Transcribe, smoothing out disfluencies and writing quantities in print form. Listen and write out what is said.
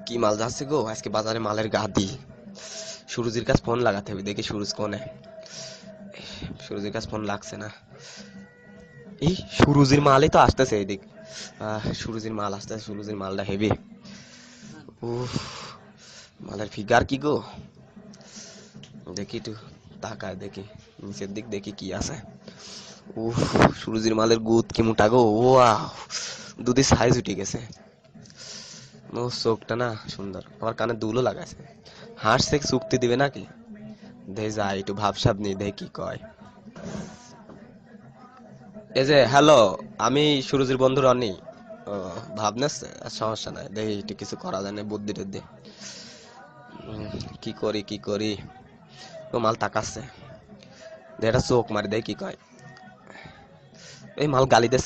কি মাল যাচ্ছে গো আজকে বাজারে, মালের গাদি। সুরজির কাছে ফোন লাগাতে হবে, দেখি সুরজ কোনে। সুরজির কাছে ফোন লাগছে না। এই সুরজির মালই তো আসতেছে এইদিক। সুরজির মাল আসতেছে, সুরজির মালটা হেভি। উফ, মালের ফিগার কি গো, দেখি একটু তাকায় দেখি নিচের দিক, দেখি কি আছে। উফ, সুরজির মালের গুদ কি মোটা গো, ওয়াও, দুধের সাইজ উঠে গেছে। ও চোখটা না সুন্দর, আমার কানে দুলও লাগাইছে। হাসছে, চুক্তি দিবে নাকি? দেখে যাই একটু ভাবসাব নি, দেখি কি কয়। এই যে হ্যালো, আমি সুরজির বন্ধু রনি। ও, ভাবনাছে, সমস্যা নাই, দেখি একটু কিছু করা যায় না, বুদ্ধি টুদ্ধি। কি করি কি করি। ও মাল তাকাচ্ছে, এটা চোখ মারি, দেখি কি কয়। এই মাল গালি দিচ্ছে।